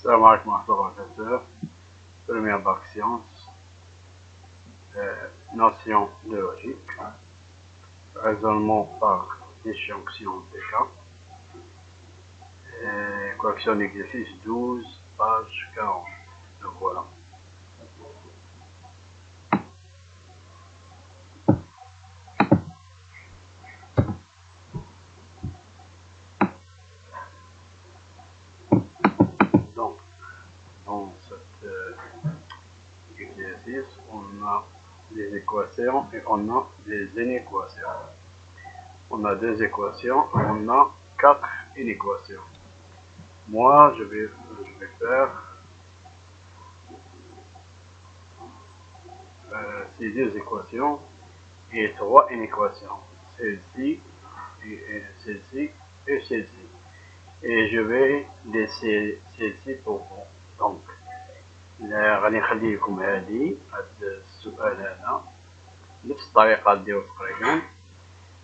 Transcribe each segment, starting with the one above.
السلام عليكم ورحمة الله وبركاته. Première bac sciences, notion de logique, raisonnement par disjonction des cas, correction d'exercice 12, page 40. Donc voilà. Donc, dans cet exercice, on a des équations et on a des inéquations. On a deux équations, on a 4 inéquations. Moi, je vais faire ces deux équations et 3 inéquations. Celle-ci, et celle-ci et celle-ci. Et je vais laisser celle-ci pour vous. Donc, غادي نخليكم هذه السؤال هذا نفس الطريقة ديالو تقريبا.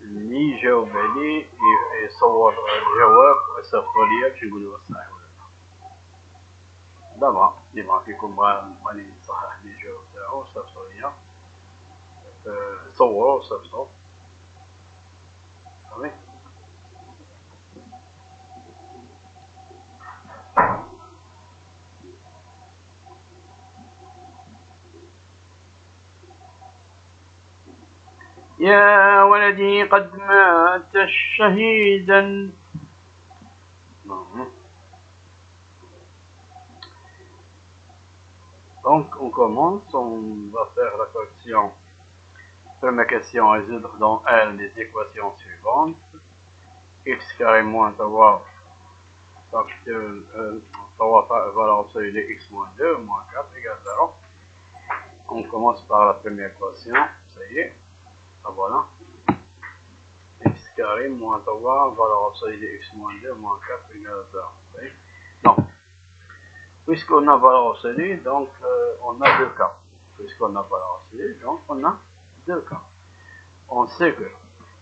اللي يجاوب عليه يصور الجواب ويصيفطو ليا باش نقول له صحيح ولا لا. دابا اللي بغا فيكم بغاني يصحح لي الجواب تاعو صيفطو ليا، صورو وصيفطو صافي. يا ولدي قد مات شهيدا. Donc on commence, on va faire la correction. Première question, résoudre dans elle les équations suivantes. X carré moins 3 facteur 3 valeur absolue de x moins 2 moins 4 égale 0. On commence par la première équation, ça y est. Ah, voilà. X carré moins 3, valeur absolue de x moins 2 moins 4 égale 0. Donc, puisqu'on a valeur absolue, donc on a deux cas. Puisqu'on a valeur absolue, donc on a deux cas. On sait que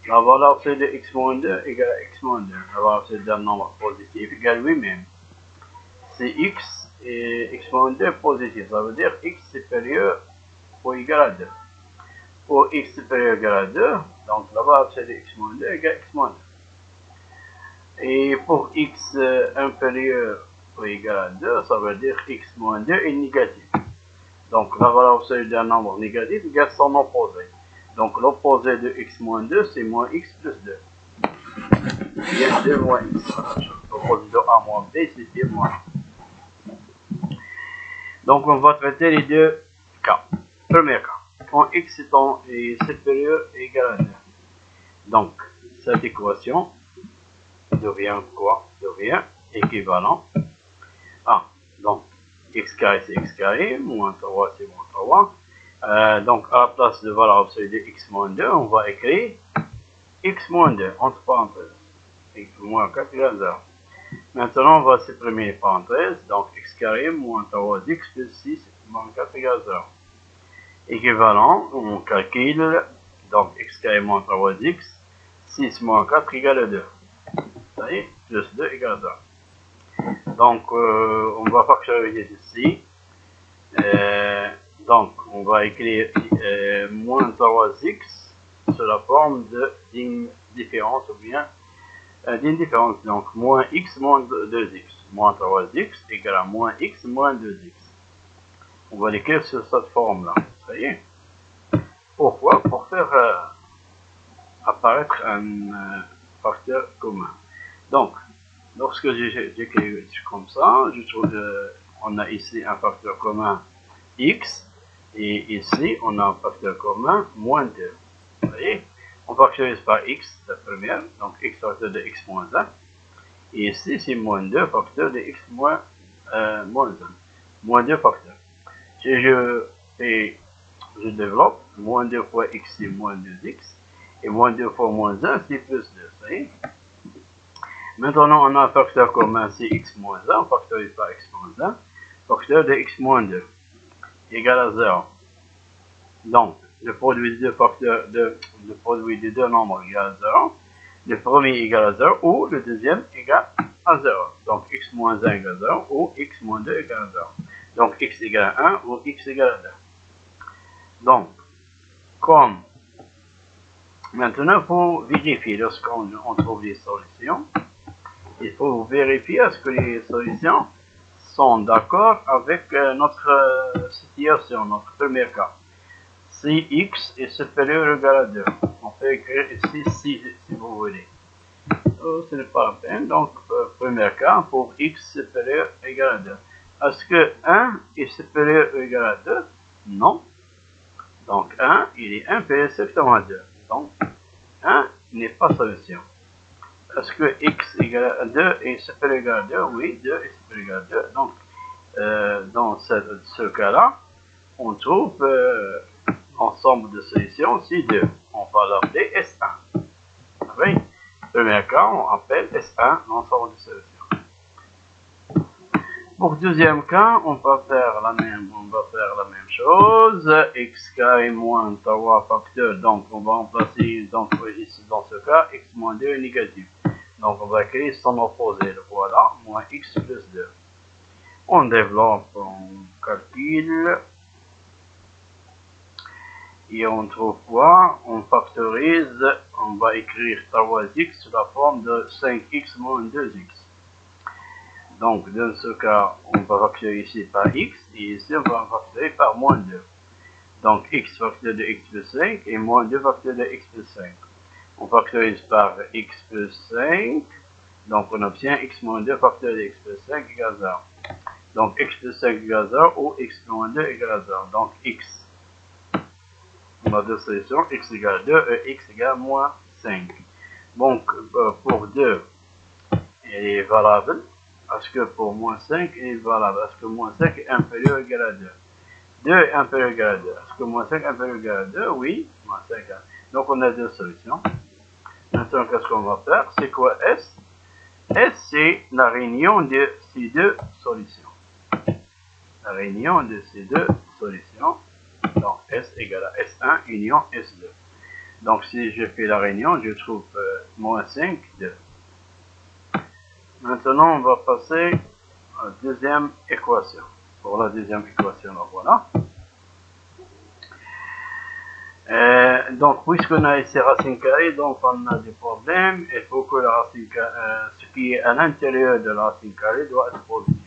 la valeur absolue de x moins 2 égale à x moins 2. La valeur absolue d'un nombre positif égale lui-même. Si x et x moins 2 est positif, ça veut dire x supérieur ou égal à 2. Pour x supérieur égal à 2, donc la valeur absolue de x moins 2 égale à x moins 2. Et pour x inférieur ou égal à 2, ça veut dire x moins 2 est négatif. Donc la valeur absolue d'un nombre négatif égale son opposé. Donc l'opposé de x moins 2, c'est moins x plus 2. Il y a 2 moins x. L'opposé de a moins b, c'est 2 moins. Donc on va traiter les deux cas. Premier cas. Quand x est supérieur et égal à 2. Donc, cette équation devient quoi? Devient équivalent à, donc, x carré c'est x carré, moins 3 c'est moins 3. Donc, à la place de valeur absolue de x moins 2, on va écrire x moins 2, entre parenthèses. X moins 4 égale 0. Maintenant, on va supprimer les parenthèses. Donc, x carré moins 3x plus 6 moins 4 égale 0. Équivalent, on calcule, donc x carré moins 3x, 6 moins 4 égale 2. Ça y est, plus 2 égale 0. Donc, on va factoriser ceci. Donc, on va écrire moins 3x sous la forme d'une différence ou bien d'une différence. Donc, moins x moins 2x. Moins 3x égale à moins x moins 2x. On va l'écrire sur cette forme-là. Ça y est. Pourquoi? Pour faire apparaître un facteur commun. Donc, lorsque j'écris comme ça, je trouve on a ici un facteur commun x, et ici on a un facteur commun moins 2. Vous voyez? On factorise par x, la première, donc x facteur de x moins 1. Et ici c'est moins 2 facteur de x moins 1. Moins 2 facteurs. Si je développe, moins 2 fois x c'est moins 2x, et moins 2 fois moins 1 c'est plus 2, ça y est. Maintenant on a un facteur commun c'est x moins 1, on factorise par x moins 1, facteur de x moins 2, égal à 0. Donc, le produit des deux facteurs, le produit des deux nombres égale à 0, le premier égale à 0, ou le deuxième égale à 0. Donc x moins 1 égale 0 ou x moins 2 égale 0. Donc x égale 1 ou x égale 2. Donc, comme maintenant, pour vérifier lorsqu'on trouve les solutions, il faut vérifier est-ce que les solutions sont d'accord avec notre situation, notre premier cas. Si x est supérieur ou égal à 2, on peut écrire ici si vous voulez. Ce n'est pas la peine. Donc, premier cas, pour x supérieur ou égal à 2. Est-ce que 1 est supérieur ou égal à 2? Non. Donc 1, il est inférieur à 2. Donc 1 n'est pas solution. Est-ce que x égale à 2 est supérieur ou égal à 2? Oui, 2 est supérieur à 2. Donc, dans ce cas-là, on trouve ensemble de solutions C2. On va l'appeler S1. Oui. Premier cas, on appelle S1 l'ensemble de solutions. Pour deuxième cas, on va faire la même chose. X carré moins 3 facteur. Donc, on va remplacer ici dans ce cas, x moins 2 est négatif. Donc, on va créer son opposé. Voilà, moins x plus 2. On développe, on calcule. Et on trouve quoi? On factorise. On va écrire 3x sous la forme de 5x moins 2x. Donc, dans ce cas, on va factoriser ici par x, et ici, on va factoriser par moins 2. Donc, x facteur de x plus 5, et moins 2 facteur de x plus 5. On factorise par x plus 5, donc on obtient x moins 2 facteur de x plus 5 égale 0. Donc, x plus 5 égale 0, ou x moins 2 égale 0. Donc, x, on a deux solutions, x égale 2, et x égale moins 5. Donc, pour 2, il est valable. Est-ce que pour moins 5 est valable? Est-ce que moins 5 est inférieur ou égal à 2? 2 est inférieur ou égal à 2. Est-ce que moins 5 est inférieur ou égal à 2? Oui, moins 5. Donc on a deux solutions. Maintenant, qu'est-ce qu'on va faire? C'est quoi S? S, c'est la réunion de ces deux solutions. La réunion de ces deux solutions. Donc S égale à S1 union S2. Donc si je fais la réunion, je trouve moins 5, 2. Maintenant, on va passer à la deuxième équation. Pour la deuxième équation, voilà. Donc, puisqu'on a ici racine carrée, donc on a des problèmes. Il faut que la racine ce qui est à l'intérieur de la racine carrée doit être positif.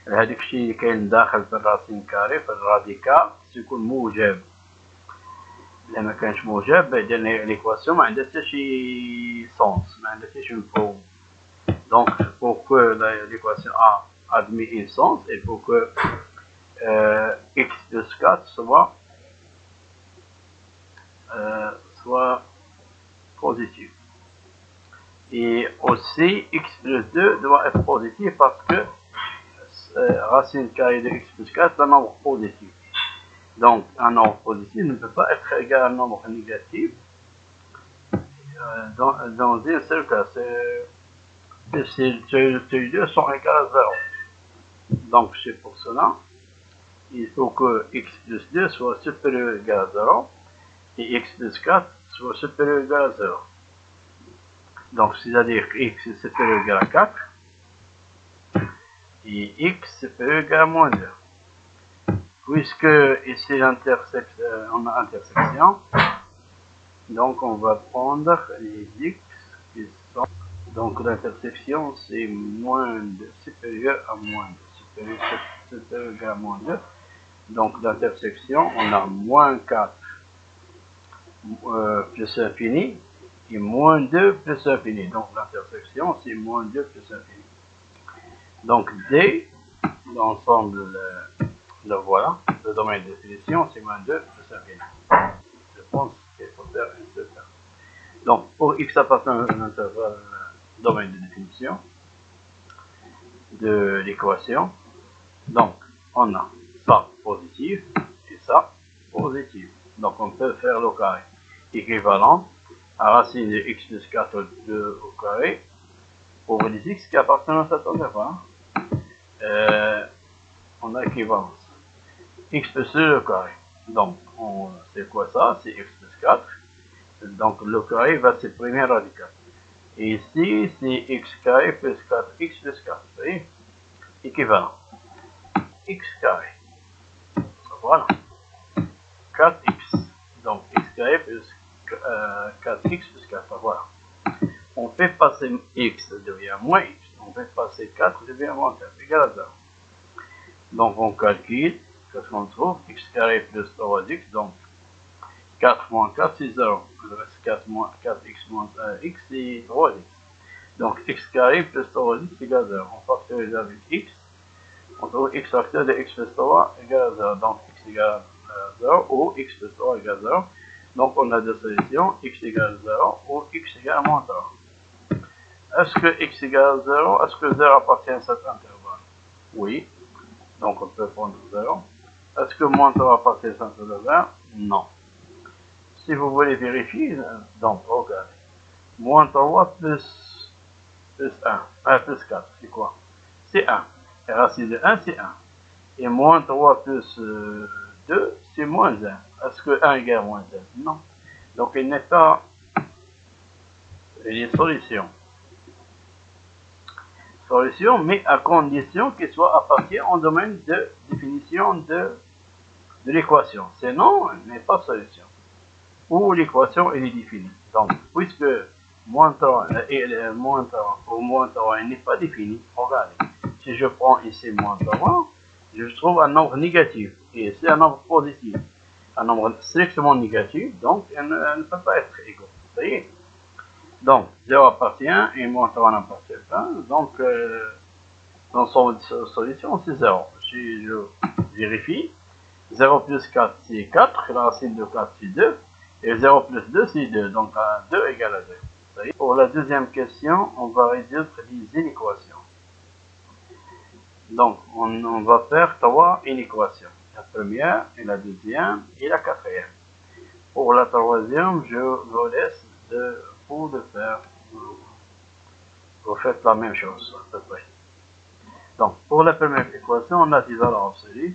هذاك الشيء اللي كاين داخل في الراسين كاري في الراديكال سيكون موجب. إلا ما كانش موجب إذا ليكواسيون ما عندها حتى شي سونس، ما عندها حتى شي مفهوم. Donc, pour que l'équation A admit un sens, il faut que x plus 4 soit positif. Et aussi, x plus 2 doit être positif parce que racine carrée de x plus 4 est un nombre positif. Donc, un nombre positif ne peut pas être égal à un nombre négatif dans un seul cas. Ces deux sont égales à 0. Donc, c'est pour cela, il faut que x plus 2 soit supérieur ou égal à 0 et x plus 4 soit supérieur ou égal à 0. Donc, c'est-à-dire que x est supérieur ou égal à 4 et x supérieur ou égal à moins 2. Puisque ici on a intersection, donc on va prendre les x qui sont. Donc l'intersection c'est moins 2 supérieur à moins 2, supérieur à moins 2. Donc l'intersection on a moins 4 plus infini et moins 2 plus infini. Donc l'intersection c'est moins 2 plus infini. Donc D, l'ensemble, le voilà, le domaine de définition c'est moins 2 plus infini. Je pense qu'il faut faire une seule fois. Donc pour x appartient à un intervalle domaine de définition de l'équation. Donc, on a ça positif et ça positif. Donc, on peut faire le carré équivalent à racine de x plus 4 au carré pour les x qui appartiennent à cet intervalle. On a équivalence. X plus 2 au carré. Donc, c'est quoi ça? C'est x plus 4. Donc, le carré va supprimer radical. Et ici, c'est x carré plus 4x plus 4. Vous voyez? Équivalent. X carré. Voilà. 4x. Donc, x carré plus 4x plus 4. Voilà. On fait passer x devient moins x. On fait passer 4 devient moins 4. Égal à 0. Donc, on calcule. Qu'est-ce qu'on trouve? X carré plus 3x. Donc, 4 moins 4, c'est 0. Il reste 4x moins x, c'est 3x. Donc, x carré plus 3x égale 0. On factorise avec x. On trouve x facteur de x plus 3 égale à 0. Donc, x égale à 0 ou x plus 3 égale 0. Donc, on a deux solutions. X égale 0 ou x égale moins 0. Est-ce que x égale 0? Est-ce que 0 appartient à cet intervalle? Oui. Donc, on peut prendre 0. Est-ce que moins 3 appartient à cet intervalle? Non. Si vous voulez vérifier, donc, regardez. Moins 3 plus 1. Plus 4, c'est quoi? C'est 1. Et racine de 1, c'est 1. Et moins 3 plus 2, c'est moins 1. Est-ce que 1 égale moins 1? Non. Donc, il n'est pas... Il est solution. Solution, mais à condition qu'il soit appartient au domaine de définition de l'équation. Sinon, il n'est pas solution. Ou l'équation est définie. Donc, puisque moins 3 ou moins 3 n'est pas défini, regardez. Si je prends ici moins 3, je trouve un nombre négatif. Et c'est un nombre positif. Un nombre strictement négatif, donc elle ne peut pas être égaux. Vous voyez? Donc, 0 appartient et moins 3 n'appartient pas. Donc, dans son solution, c'est 0. Si je vérifie, 0 plus 4, c'est 4. La racine de 4, c'est 2. Et 0 plus 2, c'est 2. Donc, 2 égale à 2. Pour la deuxième question, on va résoudre les inéquations. Donc, on va faire 3 inéquations. La première, et la deuxième, et la quatrième. Pour la troisième, je vous laisse pour le faire. Vous faites la même chose, à peu près. Donc, pour la première équation, on a des valeurs absolues.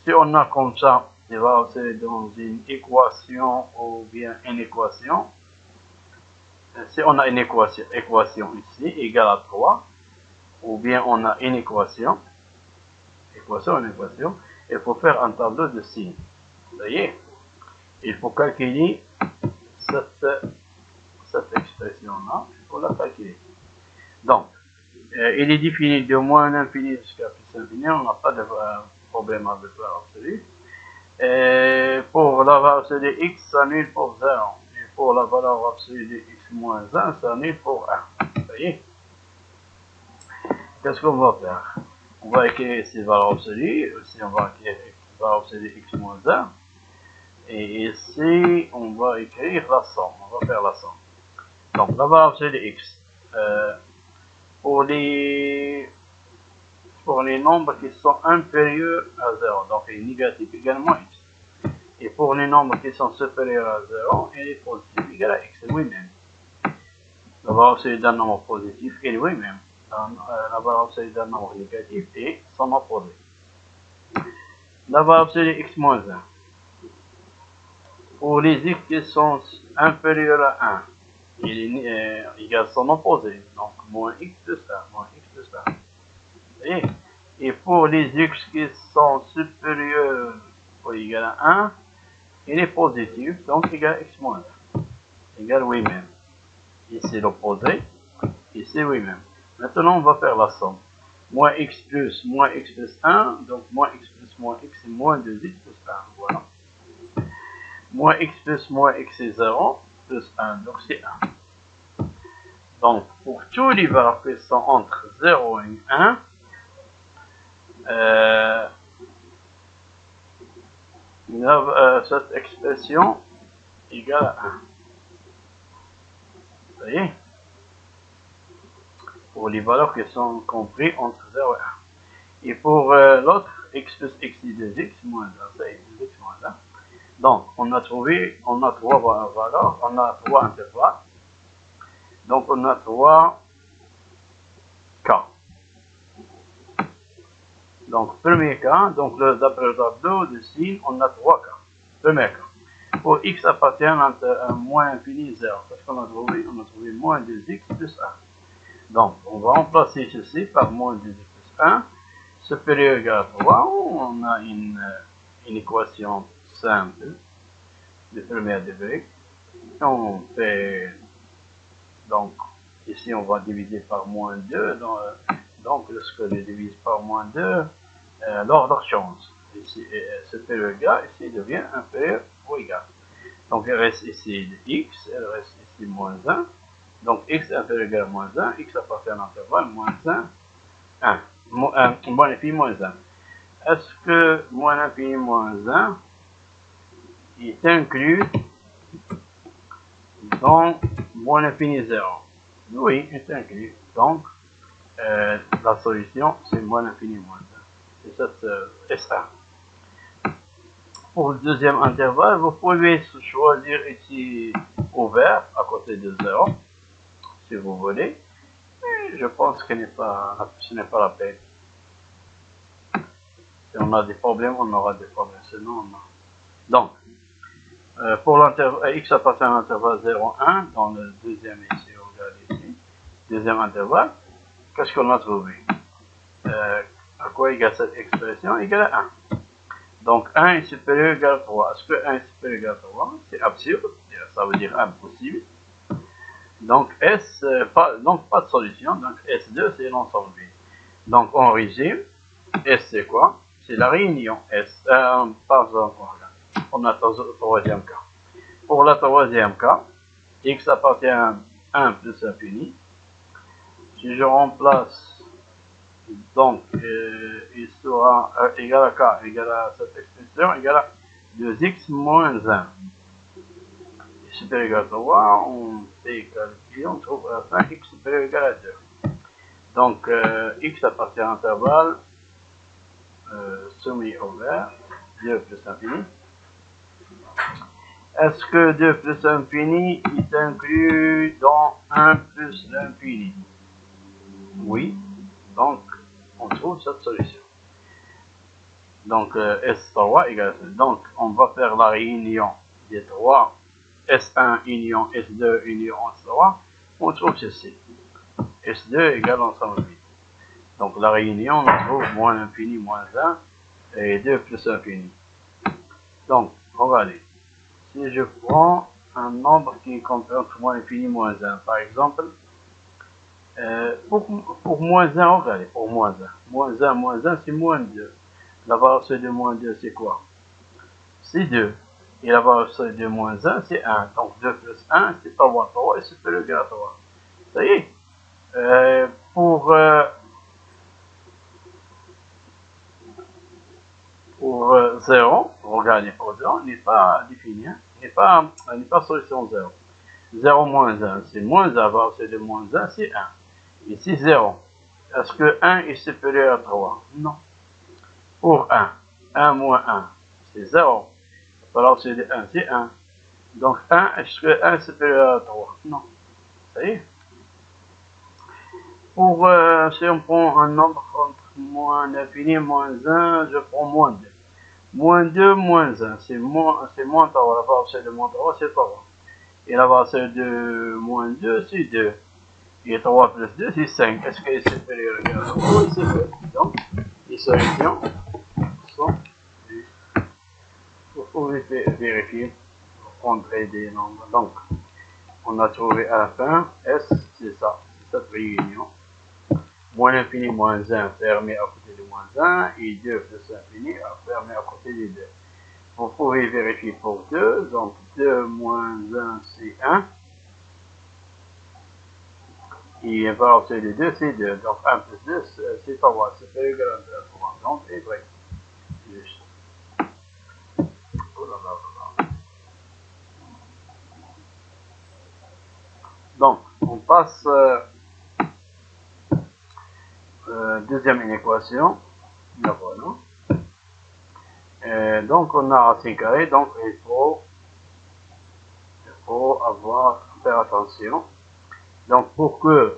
Si on a comme ça des valeurs absolues dans une équation ou bien une équation, si on a une équation ici égale à 3, ou bien on a une équation, il faut faire un tableau de signes. Vous voyez? Il faut calculer cette expression-là, il faut la calculer. Donc, il est défini de moins l'infini jusqu'à plus l'infini, on n'a pas de problème avec la valeur absolue. Pour la valeur absolue de x, ça annule pour 0. Et pour la valeur absolue de x moins 1, ça annule pour 1. Vous voyez? Qu'est-ce qu'on va faire? On va écrire ces valeurs absolues. Ici, on va écrire la valeur absolue de x moins 1. Et ici, on va écrire la somme. On va faire la somme. Donc, la valeur absolue de x. Pour les nombres qui sont inférieurs à 0, donc il est négatif également x. Et pour les nombres qui sont supérieurs à 0, il est positif égal à x lui-même. La valeur absolue d'un nombre positif est lui-même. La valeur absolue d'un nombre négatif est son opposé. La valeur absolue de x moins 1. Pour les x qui sont inférieurs à 1, il est égal à son opposé. Donc, moins x plus 1, moins x plus 1. Et pour les x qui sont supérieurs ou égal à 1, il est positif, donc égal à x moins 1. Égal lui-même. Ici l'opposé, ici lui-même. Maintenant, on va faire la somme. Moins x plus 1, donc moins x plus moins x, c'est moins 2x plus 1. Voilà. Moins x c'est 0, plus 1, donc c'est 1. Donc, pour tous les valeurs qui sont entre 0 et 1, cette expression égale à 1. Vous voyez? Pour les valeurs qui sont comprises entre 0 et 1. Et pour l'autre, x plus x est 2x moins 1, c'est 2x moins 1. Donc, on a trois valeurs, on a 3 intervalles. Donc, on a 3 cas. Donc, premier cas, donc d'après le tableau de signes, on a 3 cas. Premier cas. pour x appartient à moins infini 0. Qu'est-ce qu'on a trouvé? On a trouvé moins 2x plus 1. Donc, on va remplacer ceci par moins 2x plus 1, supérieur ou égal à 3. On a une équation simple de premier degré. On fait, donc, ici on va diviser par moins 2. Donc, lorsque je divise par moins 2, l'ordre change. Ici, supérieur ou égal, ici devient inférieur ou égal. Donc, il reste ici de x, il reste ici moins 1. Donc, x inférieur ou égal à moins 1, x appartient à l'intervalle moins 1, 1. Moins infini moins 1. Est-ce que moins infini moins 1 est inclus dans moins infini 0? Oui, il est inclus. Donc, la solution, c'est moins infini moins 1. C'est cette S1. Pour le deuxième intervalle, vous pouvez choisir ici ouvert à côté de 0, si vous voulez. Mais je pense que ce n'est pas la peine. Si on a des problèmes, on aura des problèmes. Sinon, on a. Donc, pour l'intervalle, x appartient à l'intervalle 0, 1, dans le deuxième ici, regardez ici, deuxième intervalle, qu'est-ce qu'on a trouvé? À quoi égale cette expression? Égale à 1. Donc 1 est supérieur ou égal à 3. Est-ce que 1 est supérieur ou égal à 3? C'est absurde, ça veut dire impossible. Donc donc pas de solution, donc S2 c'est l'ensemble vide. Donc on résume, S c'est quoi? C'est la réunion S. Pardon, on a le troisième cas. Pour le troisième cas, x appartient à 1 plus infini. Si je remplace, donc il sera égal à k, égal à cette expression, égal à 2x moins 1. Supérieur égal à 3, on fait calculer, on trouve à la fin x supérieur égal à 2. Donc x appartient à l'intervalle semi-ouvert, 2 plus infini. Est-ce que 2 plus infini est inclus dans 1 plus l'infini? Oui. Donc, on trouve cette solution. Donc, S3 égale à 2. Donc, on va faire la réunion des 3. S1 union S2 union S3. On trouve ceci. S2 égale ensemble vide. Donc, la réunion, on trouve moins l'infini moins 1 et 2 plus infini. Donc, regardez. Si je prends un nombre qui comprend moins infini moins 1, par exemple, pour moins 1, regardez, pour moins 1. Moins 1, c'est moins 2. La valeur de moins 2, c'est quoi? C'est 2. Et la valeur de moins 1, c'est 1. Donc 2 plus 1, c'est 3. 3 est supérieur ou égal à 3. Ça y est. Pour 0, regardez, pour 0, n'est pas défini. N'est pas solution 0. 0 moins 1, c'est moins 1. La valeur de moins 1, c'est 1. Ici 0. Est-ce que 1 est supérieur à 3? Non. Pour 1, 1 moins 1, c'est 0. La valeur de 1, c'est 1. Donc 1, est-ce que 1 est supérieur à 3? Non. Ça y est. Pour, si on prend un nombre entre moins l'infini et moins 1, je prends moins 2. Moins 2, moins 1, c'est moins 3. La valeur de moins 3, c'est 3. Et la valeur de moins 2, c'est 2. Et 3 plus 2, c'est 5. Est-ce que c'est supérieur à 3? Oui, c'est vrai. Donc, les solutions sont justes. Vous pouvez vérifier, prendre des nombres. Donc, on a trouvé à la fin, S, c'est ça, c'est cette réunion. Moins l'infini, moins 1, fermé à côté de moins 1, et 2 plus l'infini, fermé à côté de 2. Vous pouvez vérifier pour 2, donc 2 moins 1, c'est 1. Et la valeur de 2, c'est 2. Donc 1 plus 2, c'est 3. C'est pas égal à 3. Donc c'est vrai. Juste. Oh là là là là. Donc, on passe deuxième inéquation. Là voilà. Donc on a racine carrée. Donc il faut faire attention. Donc pour que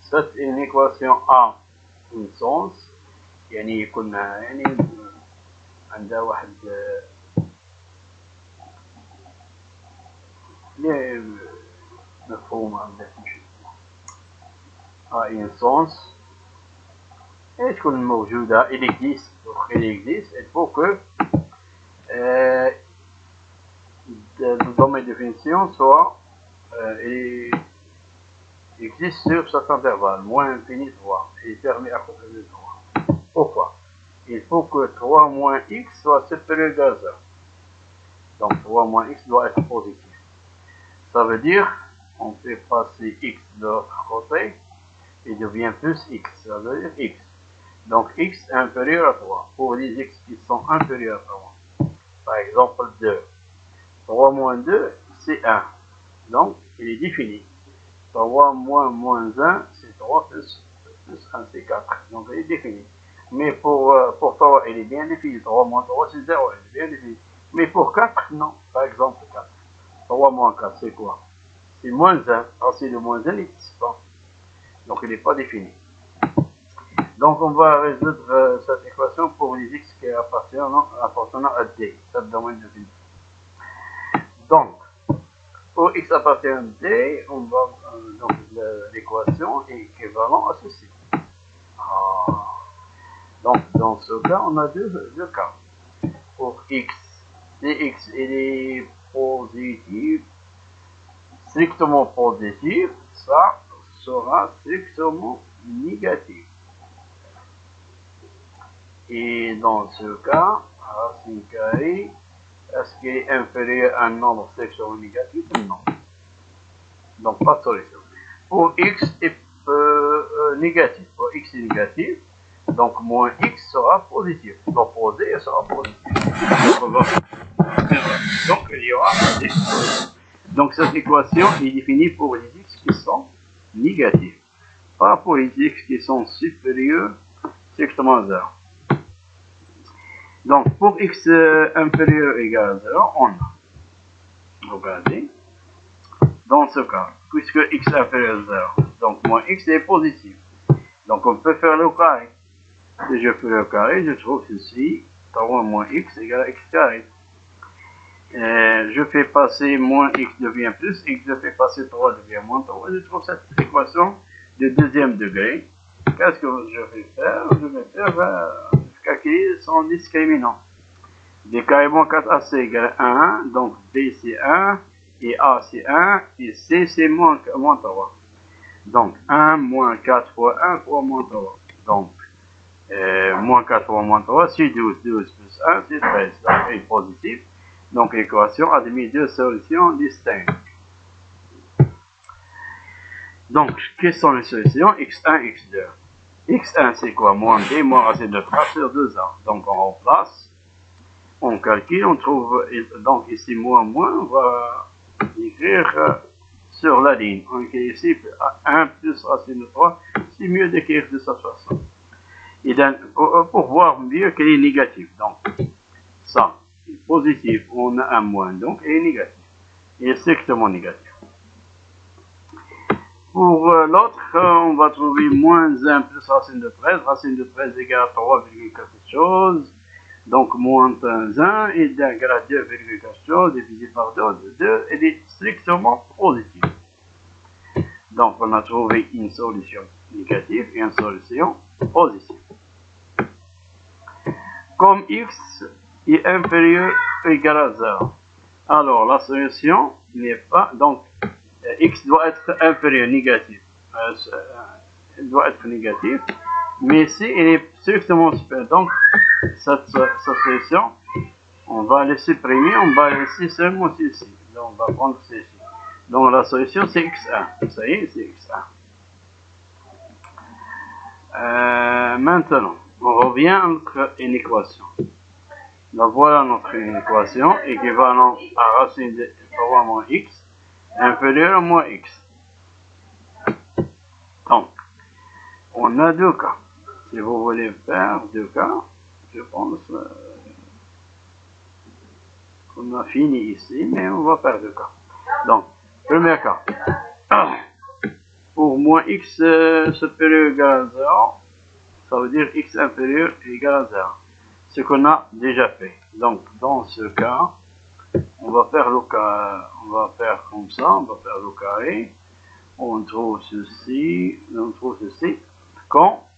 cette inéquation a un sens, يعني يكون يعني عندها واحد مفهوم un sens. Et تكون موجودة il existe, il faut que le domaine de définition soit il existe sur cet intervalle, moins infini 3, et il permet à côté de 3. Pourquoi? Il faut que 3 moins x soit supérieur à 0. Donc 3 moins x doit être positif. Ça veut dire on fait passer x de l'autre côté, il devient plus x, ça veut dire x. Donc x est inférieur à 3. Pour les x qui sont inférieurs à 3, par exemple 2, 3 moins 2, c'est 1. Donc il est défini. 3 moins 1, c'est 3 plus 1, c'est 4. Donc il est défini. Mais pour 3, il est bien défini. 3 moins 3, c'est 0, il est bien défini. Mais pour 4, non. Par exemple 4. 3 moins 4, c'est quoi? C'est moins 1. Alors si le moins 1 n'existe pas. Donc il n'est pas défini. Donc on va résoudre cette équation pour les x qui appartenant à D, c'est le domaine de définition. Donc, pour x appartient à D, on va donc l'équation est équivalente à ceci. Donc dans ce cas, on a deux cas. Pour x, si x il est positif, strictement positif, ça sera strictement négatif. Et dans ce cas, racine carrée, est-ce qu'il est inférieur à un nombre strictement négatif? Non. Donc pas de solution. Pour x est négatif, pour x est négatif, donc moins x sera positif. L'opposé sera positif. Donc il y aura des solutions. Donc cette équation est définie pour les x qui sont négatifs, pas pour les x qui sont supérieurs strictement à 0. Donc pour x inférieur ou égal à 0, on a, regardez, dans ce cas, puisque x est inférieur à 0, donc moins x est positif. Donc on peut faire le carré. Si je fais le carré, je trouve ceci, 3 moins x égale à x carré. Je fais passer moins x devient plus, x je fais passer 3 devient moins 3. Je trouve cette équation de deuxième degré. Qu'est-ce que je vais faire? Je vais faire calculer son discriminant. D carrément 4ac égale 1, donc B c'est 1, et A c'est 1, et C c'est moins 3. Donc 1 moins 4 fois 1 fois moins 3. Donc moins 4 fois moins 3, c'est 12. 12 plus 1, c'est 13. Donc il est positif. Donc l'équation a admet deux solutions distinctes. Donc, quelles sont les solutions? x1, x2. x1 c'est quoi? Moins b moins racine de 3 sur 2a. Donc on remplace, on calcule, on trouve, donc ici moins, on va écrire sur la ligne. On écrit ici 1 plus racine de 3, c'est mieux d'écrire de cette façon. Et pour voir mieux qu'il est négatif. Donc, ça, est positif, on a un moins, donc il est négatif. Il est strictement négatif. Pour l'autre, on va trouver moins 1 plus racine de 13. Racine de 13 égale à 3, quelque chose. Donc moins 1 est égal à 2, quelque chose, divisé par 2, 2, il est strictement positif. Donc on a trouvé une solution négative et une solution positive. Comme x est inférieur ou égal à 0, alors la solution n'est pas, donc x doit être inférieur, négatif. Il doit être négatif, mais si il est strictement supérieur, donc cette solution, on va le supprimer, on va laisser seulement ceci. Donc on va prendre ceci. Donc la solution c'est x1. Ça y est, c'est x1. Maintenant, on revient à notre équation. Donc voilà notre équation équivalente à racine de 3 moins x inférieur à moins x. Donc, on a deux cas. Si vous voulez faire deux cas, je pense qu'on a fini ici, mais on va faire deux cas. Donc, premier cas. Pour moins x supérieur ou égal à 0, ça veut dire x inférieur ou égal à 0. Ce qu'on a déjà fait. Donc, dans ce cas, on va faire le carré, on va faire comme ça, on va faire le carré. On trouve ceci, quand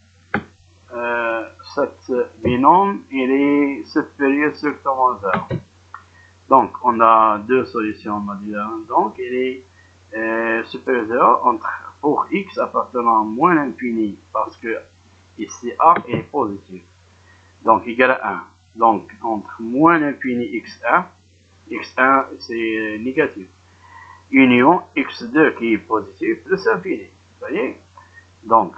cette binôme il est supérieur strictement 0. Donc on a deux solutions, on va dire. Donc il est supérieur entre pour x appartenant à moins l'infini, parce que ici a est positif, donc égal à 1. Donc entre moins l'infini x1 c'est négatif, union x2 qui est positif plus infini. Vous voyez? Donc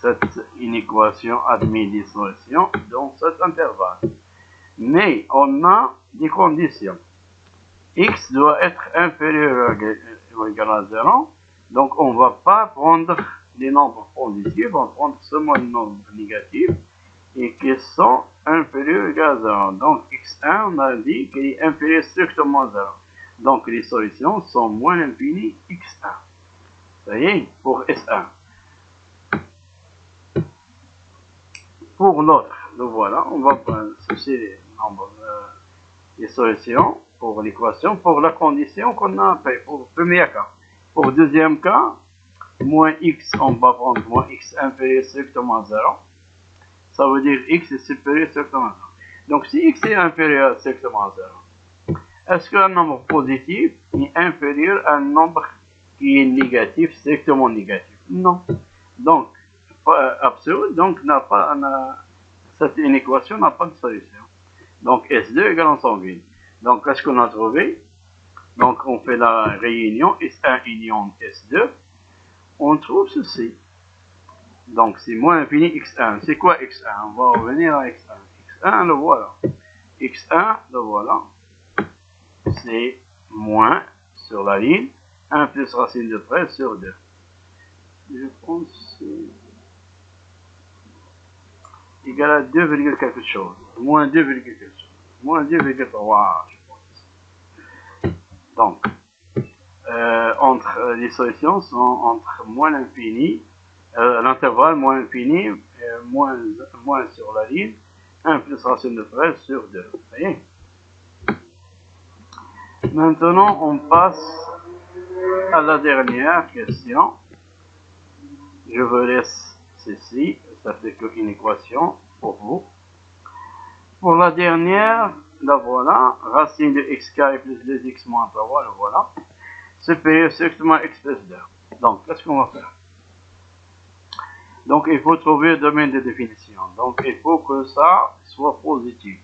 cette inéquation admet des solutions dans cet intervalle. Mais on a des conditions. X doit être inférieur ou égal à 0. Donc on ne va pas prendre les nombres positifs, on va prendre seulement les nombres négatifs et qui sont inférieurs ou égal à 0. Donc x1, on a dit qu'il est inférieur strictement à 0. Donc les solutions sont moins l'infini x1. Vous voyez, pour S1. Pour l'autre, donc voilà, on va chercher les nombres, les solutions pour l'équation, pour la condition qu'on a fait pour le premier cas. Pour le deuxième cas, moins x, on va prendre moins x inférieur strictement à 0. Ça veut dire x est supérieur strictement à 0. Donc si x est inférieur strictement à 0, est-ce qu'un nombre positif est inférieur à un nombre qui est négatif, strictement négatif? Non. Donc, absurde, donc cette inéquation n'a pas de solution. Donc S2 égale ensemble vide. Donc qu'est-ce qu'on a trouvé? Donc on fait la réunion S1 union S2. On trouve ceci. Donc c'est moins infini x1. C'est quoi x1? On va revenir à x1. x1 le voilà. x1 le voilà. C'est moins sur la ligne 1 plus racine de 13 sur 2. Je pense égal à 2, quelque chose. Moins 2, quelque chose. Moins 2,3, je pense. Donc, entre les solutions sont entre moins l'infini, l'intervalle moins l'infini, moins sur la ligne, 1 plus racine de 13 sur 2. Vous voyez? Maintenant, on passe à la dernière question. Je vous laisse ceci, ça fait qu'une équation pour vous. Pour la dernière, la voilà, racine de x carré plus 2x moins 3, la voilà, supérieur strictement x plus 2. Donc, qu'est-ce qu'on va faire? Donc, il faut trouver le domaine de définition. Donc, il faut que ça soit positif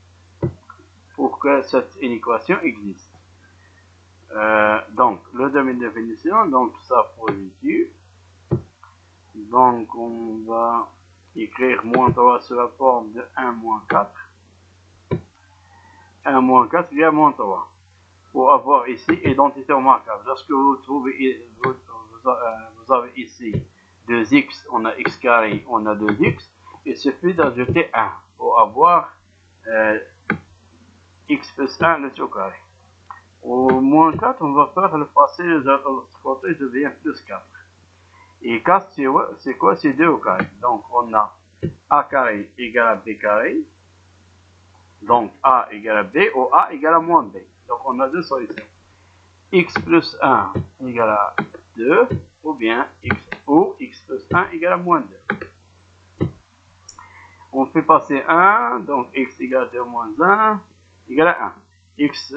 pour que cette inéquation existe. Donc, le domaine de définition, donc ça positif. Donc, on va écrire moins 3 sur la forme de 1 moins 4. 1 moins 4, il y a moins 3. Pour avoir ici identité remarquable. Lorsque vous trouvez, vous avez ici 2x, on a x carré, on a 2x, il suffit d'ajouter 1 pour avoir x plus 1 le tout carré. Au moins 4, on va faire le passer de l'autre côté, devient plus 4. Et 4, c'est quoi? C'est 2 au carré. Donc, on a a carré égale à b carré. Donc, a égale à b ou a égale à moins b. Donc, on a deux solutions. X plus 1 égale à 2 ou bien x plus 1 égale à moins 2. On fait passer 1, donc x égale à 2 moins 1 égale à 1. X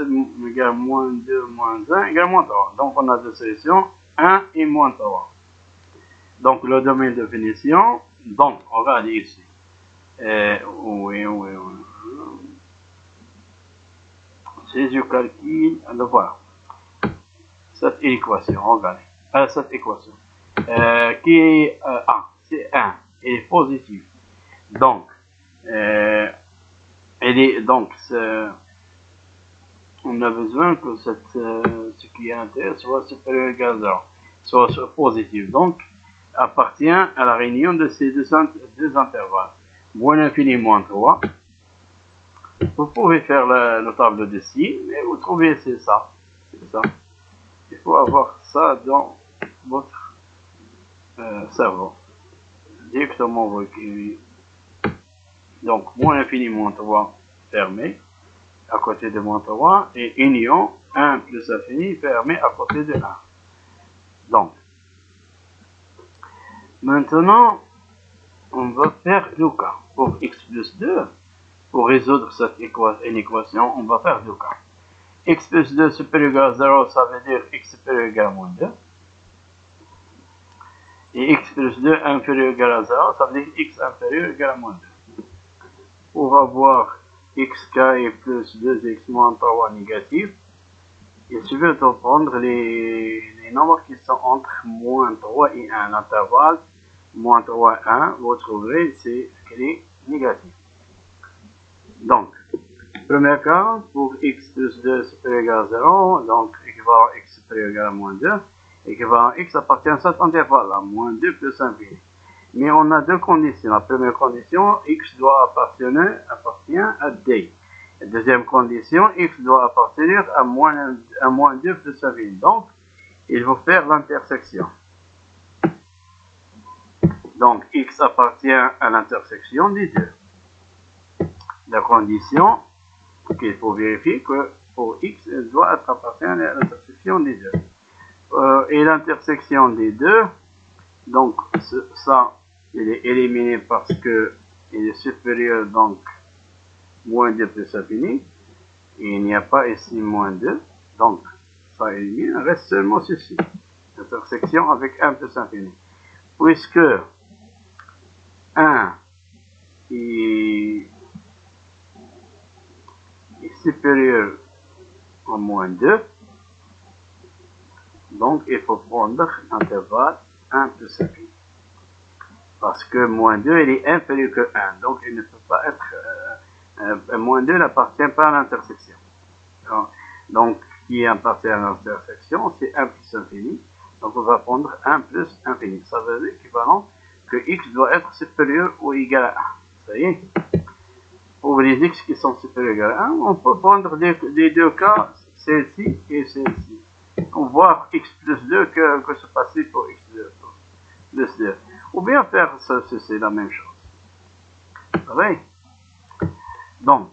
égale à moins 2 moins 1 égale à moins 3. Donc, on a deux solutions, 1 et moins 3. Donc, le domaine de définition, donc, on va aller ici. Oui. Si je calcule, alors voilà. Cette équation, regardez. Cette équation. Qui est A, c'est 1. Elle est positive. Donc, elle est, donc, on a besoin que ce qui est à l'intérieur soit supérieur ou égal à 0, soit positif. Donc, appartient à la réunion de ces deux intervalles. Moins l'infini, moins 3. Vous pouvez faire le tableau de ci, mais vous trouvez c'est ça. C'est ça. Il faut avoir ça dans votre cerveau. Directement recueilli. Donc, moins l'infini, moins 3, fermé. à côté de moins 3 et union 1 plus infini fermé à côté de 1. Donc, maintenant, on va faire deux cas. Pour x plus 2, pour résoudre cette équation, on va faire deux cas. X plus 2 supérieur à 0, ça veut dire x supérieur à moins 2. Et x plus 2 inférieur à 0, ça veut dire x inférieur à moins 2. Pour avoir x carré plus 2x moins 3 négatif, il suffit de prendre les nombres qui sont entre moins 3 et 1. L'intervalle moins 3 et 1, vous trouverez c'est écrit négatif. Donc, premier cas, pour x plus 2 supérieur à 0, donc équivalent x supérieur à moins 2, équivalent x appartient à cet intervalle, à moins 2 plus infini. Mais on a deux conditions. La première condition, x doit appartenir à d. La deuxième condition, x doit appartenir à moins 2 plus infini. Donc, il faut faire l'intersection. Donc, x appartient à l'intersection des deux. La condition qu'il faut vérifier que pour x, elle doit appartenir à l'intersection des deux. Et l'intersection des deux, donc ça, il est éliminé parce que il est supérieur, donc moins 2 plus infini. Et il n'y a pas ici moins 2, donc ça élimine, il reste seulement ceci, l'intersection avec 1 plus infini. Puisque 1 est supérieur à moins 2, donc il faut prendre l'intervalle 1 plus infini. Parce que moins 2, il est inférieur que 1, donc il ne peut pas être... moins 2 n'appartient pas à l'intersection. Donc, qui appartient à l'intersection, c'est 1 plus infini. Donc, on va prendre 1 plus infini. Ça veut dire équivalent que x doit être supérieur ou égal à 1. Ça y est. Pour les x qui sont supérieurs à 1, on peut prendre les deux cas, celle-ci et celle-ci. On voit x plus 2 que se passe pour x plus 2. Ou bien faire ça, c'est la même chose. Ça va? Donc,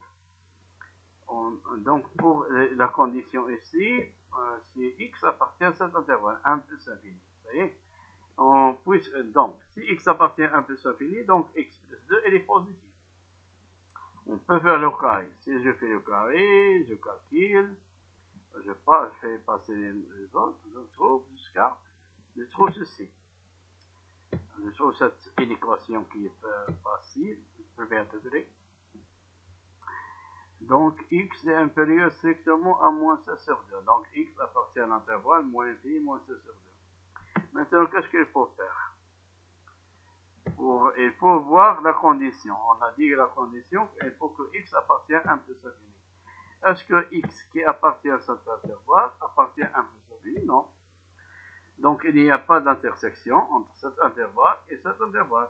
pour la condition ici, si x appartient à cet intervalle, 1 plus infini. Vous voyez? Donc, si x appartient à 1 plus infini, donc x plus 2, elle est positive. On peut faire le carré. Si je fais le carré, je calcule, je fais passer les autres, je trouve ceci. Je trouve cette inéquation qui est facile, premier degré. Donc, x est inférieur strictement à moins 16 sur 2. Donc, x appartient à l'intervalle moins infini, moins 16 sur 2. Maintenant, qu'est-ce qu'il faut faire? Il faut voir la condition. On a dit la condition, il faut que x appartient à 1 plus infini. Est-ce que x qui appartient à cet intervalle appartient à 1 plus infini? Non. Donc, il n'y a pas d'intersection entre cet intervalle et cet intervalle.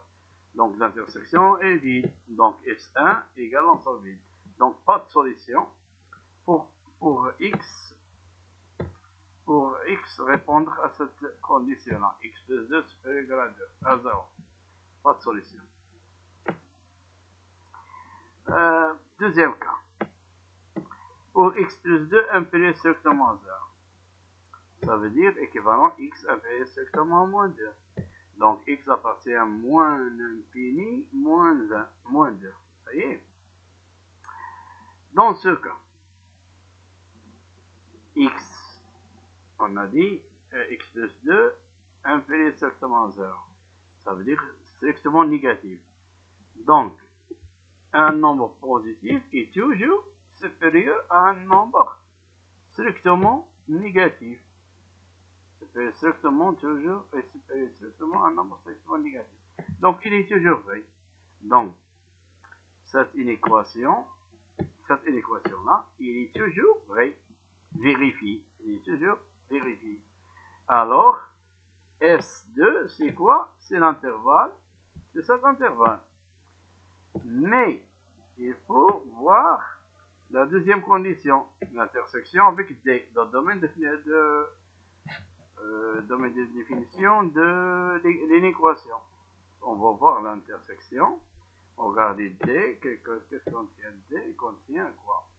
Donc, l'intersection est vide. Donc, x1 égale ensemble vide. Donc, pas de solution pour x répondre à cette condition-là. X plus 2 supérieur à 0. Pas de solution. Deuxième cas. Pour x plus 2 inférieur strictement à 0. Ça veut dire équivalent x inférieur strictement à moins 2. Donc, x appartient à moins infini, moins 2. Ça y est. Dans ce cas, x, on a dit x plus 2 inférieur strictement à 0. Ça veut dire strictement négatif. Donc, un nombre positif est toujours supérieur à un nombre strictement négatif. C'est strictement toujours supérieur strictement à un nombre strictement négatif. Donc, il est toujours vrai. Donc, cette inéquation-là, il est toujours vrai. Vérifie. Il est toujours vérifié. Alors, S2, c'est quoi? C'est l'intervalle de cet intervalle. Mais, il faut voir la deuxième condition, l'intersection avec D, dans le domaine de définition de l'inéquation. On va voir l'intersection. Regardez D, qu'est-ce que contient D? Contient quoi?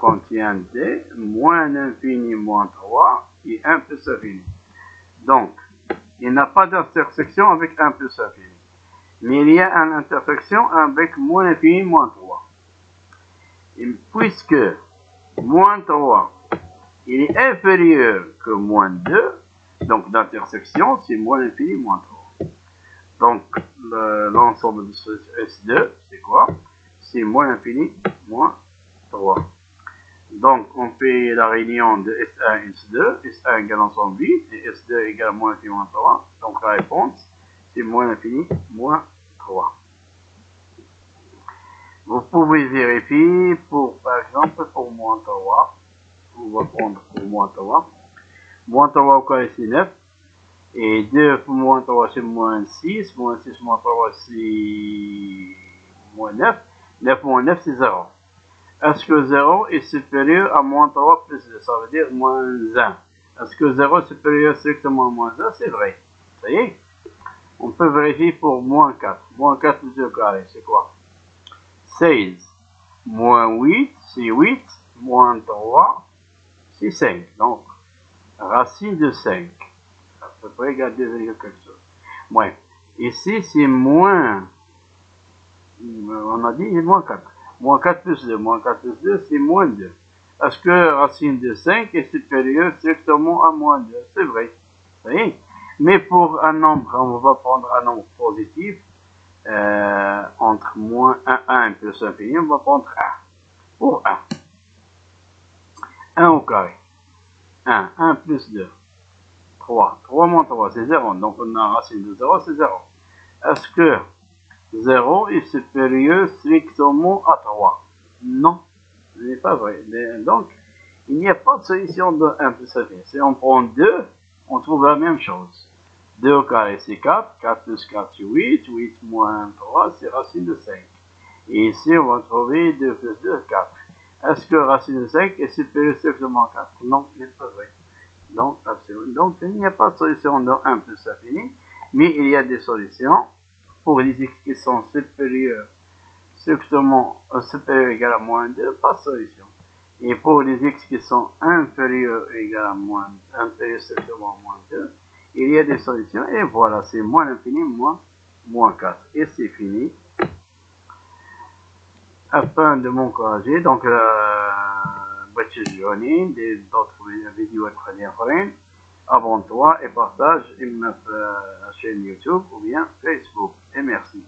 contient D, moins l'infini moins 3 et 1 plus infini. Donc, il n'a pas d'intersection avec 1 plus infini. Mais il y a une intersection avec moins l'infini moins 3. Et puisque moins 3 il est inférieur que moins 2, donc l'intersection c'est moins l'infini moins 3. Donc l'ensemble de ce S2 c'est quoi? C'est moins l'infini moins 3. Donc on fait la réunion de S1 et S2, S1 égale ensemble 8 et S2 égale moins l'infini moins 3. Donc la réponse c'est moins l'infini moins 3. Vous pouvez vérifier pour, par exemple, pour moins 3. On va prendre pour moins 3. Moins 3 au carré c'est 9. Et 2 pour moins 3 c'est moins 6. Moins 6 moins 3 c'est moins 9. 9 moins 9 c'est 0. Est-ce que 0 est supérieur à moins 3 plus 2? Ça veut dire moins 1. Est-ce que 0 est supérieur strictement à moins 1? C'est vrai. Ça y est. On peut vérifier pour moins 4. Moins 4 plus 2 au carré, c'est quoi? 16. Moins 8, c'est 8. Moins 3, c'est 5. Donc, racine de 5. À peu près égal 2, quelque chose. Ouais. Ici, c'est moins. On a dit moins 4. Moins 4 plus 2. Moins 4 plus 2, c'est moins 2. Est-ce que racine de 5 est supérieure strictement à moins 2? C'est vrai. Vous voyez? Mais pour un nombre, on va prendre un nombre positif. Entre moins 1 et plus infini, on va prendre 1. Pour 1. 1 au carré. 1 plus 2. 3. 3 moins 3, c'est 0. Donc on a racine de 0, c'est 0. Est-ce que 0 est supérieur strictement à 3? Non, ce n'est pas vrai. Donc, il n'y a pas de solution de 1 plus infini. Si on prend 2, on trouve la même chose. 2 au carré, c'est 4. 4 plus 4, c'est 8. 8 moins 3, c'est racine de 5. Et ici, on va trouver 2 plus 2, 4. Est-ce que racine de 5 est supérieure strictement à 4? Non, ce n'est pas vrai. Donc, absolument. Donc, il n'y a pas de solution de 1 plus infini, mais il y a des solutions pour les x qui sont supérieurs, strictement supérieurs égal à moins 2, pas de solution. Et pour les x qui sont inférieurs égal à inférieurs strictement à moins 2, il y a des solutions, et voilà, c'est moins l'infini, moins 4. Et c'est fini. Afin de m'encourager, donc, d'autres vidéos très différentes, abonne-toi et partage la chaîne YouTube ou bien Facebook. Et merci.